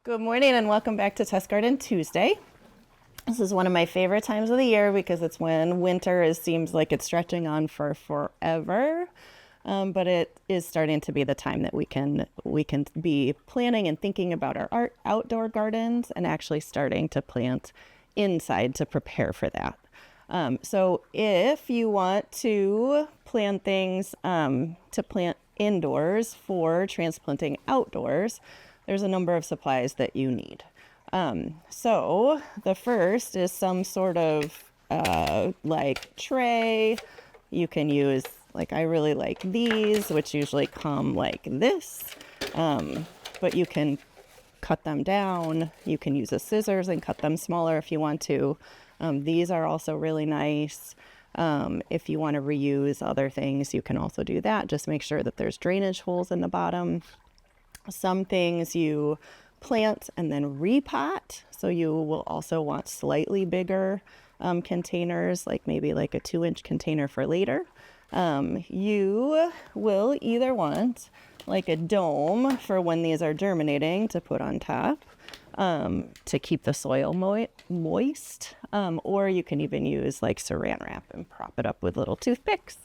Good morning and welcome back to Test Garden Tuesday. This is one of my favorite times of the year because it's when winter seems like it's stretching on for forever. But it is starting to be the time that we can be planning and thinking about our outdoor gardens and actually starting to plant inside to prepare for that. So if you want to plan things to plant indoors for transplanting outdoors, there's a number of supplies that you need. So the first is some sort of like tray. You can use, like, I really like these, which usually come like this, but you can cut them down. You can use a scissors and cut them smaller if you want to. These are also really nice. If you want to reuse other things, you can also do that. Just make sure that there's drainage holes in the bottom. Some things you plant and then repot, so you will also want slightly bigger containers, like maybe like a 2-inch container for later. You will either want like a dome for when these are germinating to put on top to keep the soil moist, or you can even use like saran wrap and prop it up with little toothpicks.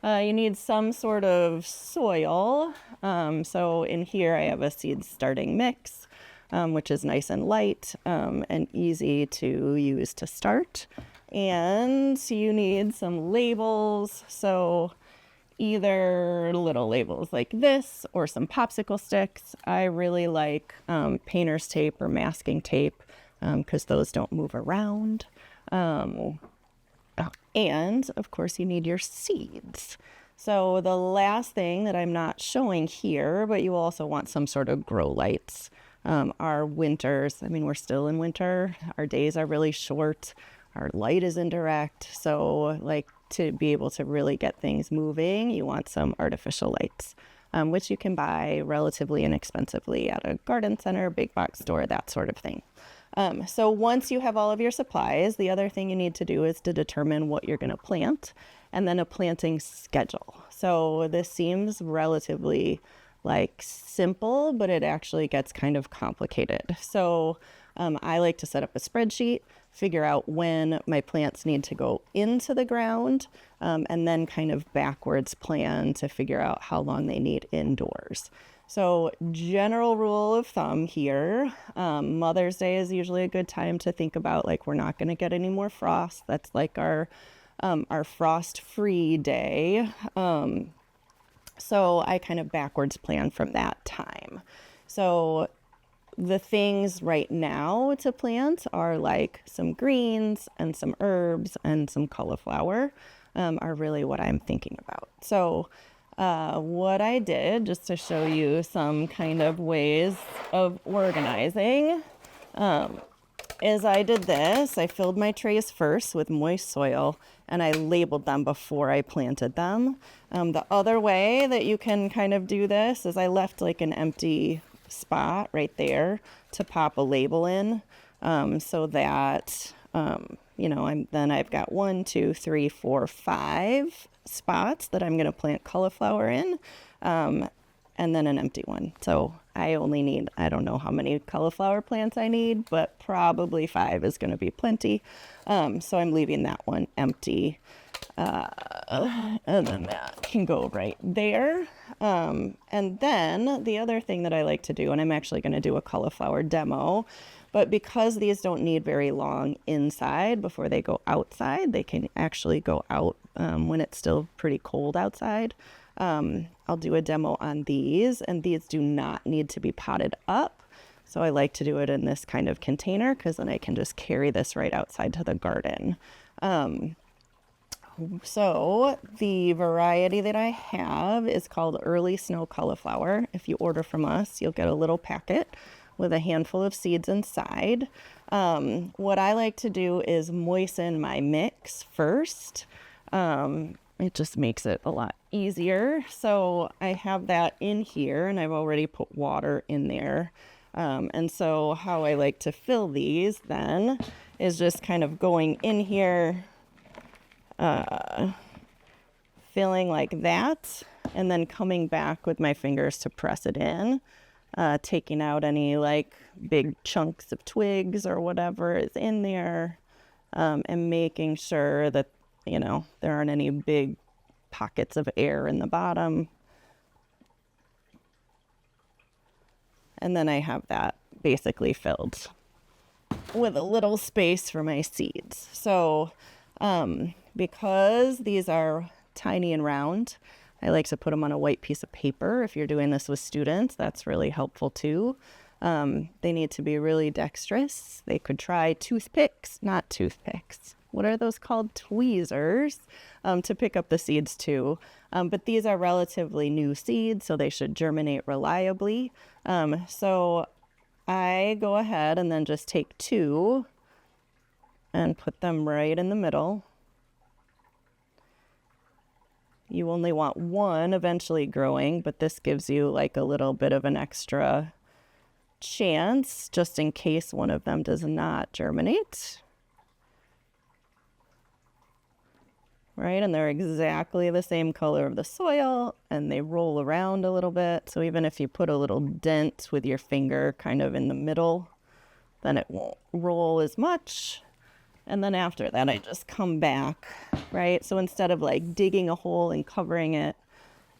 You need some sort of soil. So in here I have a seed starting mix, which is nice and light and easy to use to start. And you need some labels. So either little labels like this or some popsicle sticks. I really like painter's tape or masking tape because those don't move around. And of course you need your seeds. So the last thing that I'm not showing here, but you also want some sort of grow lights. Our winters, I mean, we're still in winter. Our days are really short. Our light is indirect. So like to be able to really get things moving, you want some artificial lights, which you can buy relatively inexpensively at a garden center, big box store, that sort of thing. So once you have all of your supplies, the other thing you need to do is to determine what you're going to plant and then a planting schedule. So this seems relatively like simple, but it actually gets kind of complicated. So I like to set up a spreadsheet, figure out when my plants need to go into the ground, and then kind of backwards plan to figure out how long they need indoors. So general rule of thumb here, Mother's Day is usually a good time to think about, like, we're not going to get any more frost. That's like our frost-free day. So I kind of backwards plan from that time. So the things right now to plant are like some greens and some herbs and some cauliflower are really what I'm thinking about. So what I did, just to show you some kind of ways of organizing, is I did this. I filled my trays first with moist soil and I labeled them before I planted them. The other way that you can kind of do this is I left like an empty spot right there to pop a label in, so that then I've got 1, 2, 3, 4, 5 spots that I'm going to plant cauliflower in, and then an empty one. So I only need, I don't know how many cauliflower plants I need, but probably 5 is going to be plenty. So I'm leaving that one empty. And then that can go right there. And then the other thing that I like to do, and I'm actually going to do a cauliflower demo, but because these don't need very long inside before they go outside, they can actually go out when it's still pretty cold outside. I'll do a demo on these, and these do not need to be potted up. So I like to do it in this kind of container because then I can just carry this right outside to the garden. So the variety that I have is called early snow cauliflower. If you order from us, you'll get a little packet with a handful of seeds inside. What I like to do is moisten my mix first. It just makes it a lot easier. So I have that in here and I've already put water in there. And so how I like to fill these then is just kind of going in here, filling like that, and then coming back with my fingers to press it in. taking out any like big chunks of twigs or whatever is in there, and making sure that, there aren't any big pockets of air in the bottom. And then I have that basically filled with a little space for my seeds. So because these are tiny and round, I like to put them on a white piece of paper. If you're doing this with students, that's really helpful too. They need to be really dexterous. They could try not toothpicks. What are those called? Tweezers, to pick up the seeds too. But these are relatively new seeds, so they should germinate reliably. So I go ahead and then just take 2 and put them right in the middle. You only want 1 eventually growing, but this gives you like a little bit of an extra chance just in case one of them does not germinate. Right, and they're exactly the same color of the soil, and they roll around a little bit. So even if you put a little dent with your finger kind of in the middle, then it won't roll as much. And then after that, I just come back, right? So instead of like digging a hole and covering it,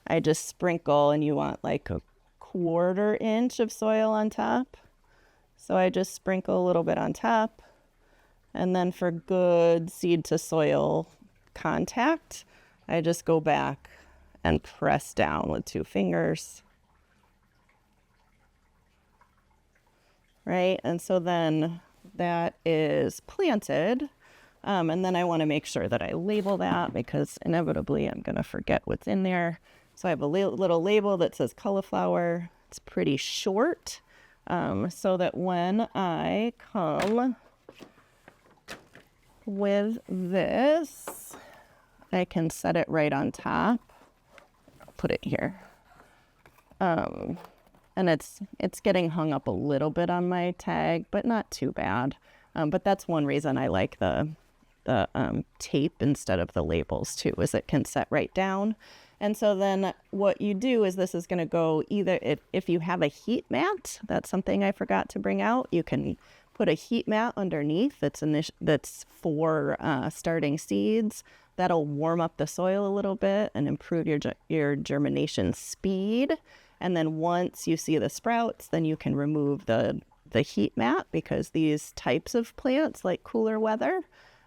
I just sprinkle, and you want like a 1/4 inch of soil on top. So I just sprinkle a little bit on top. And then for good seed to soil contact, I just go back and press down with 2 fingers. Right? And so then that is planted. And then I want to make sure that I label that, because inevitably I'm going to forget what's in there. So I have a little label that says cauliflower. It's pretty short, so that when I come with this, I can set it right on top. I'll put it here. And it's getting hung up a little bit on my tag, but not too bad. But that's one reason I like the tape instead of the labels too, is it can set right down. And so then what you do is, this is going to go either, if you have a heat mat, that's something I forgot to bring out, you can put a heat mat underneath that's for starting seeds. That'll warm up the soil a little bit and improve your germination speed. And then once you see the sprouts, then you can remove the heat mat, because these types of plants like cooler weather.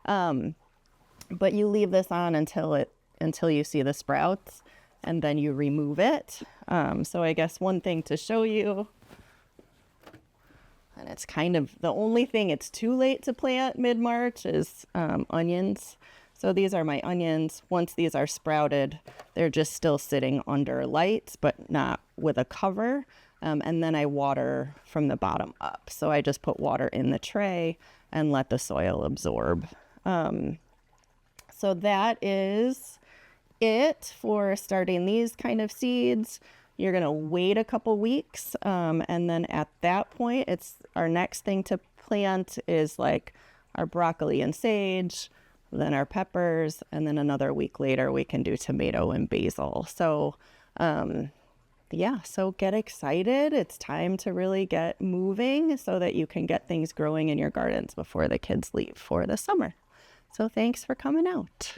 But you leave this on until you see the sprouts, and then you remove it. So I guess one thing to show you, and it's kind of the only thing it's too late to plant mid-March, is onions. So these are my onions. Once these are sprouted, they're just still sitting under lights, but not with a cover. And then I water from the bottom up. So I just put water in the tray and let the soil absorb. So that is it for starting these kind of seeds. You're going to wait a couple weeks. And then at that point, our next thing to plant is like our broccoli and sage, then our peppers, and then another week later we can do tomato and basil. So so get excited. It's time to really get moving so that you can get things growing in your gardens before the kids leave for the summer. So thanks for coming out.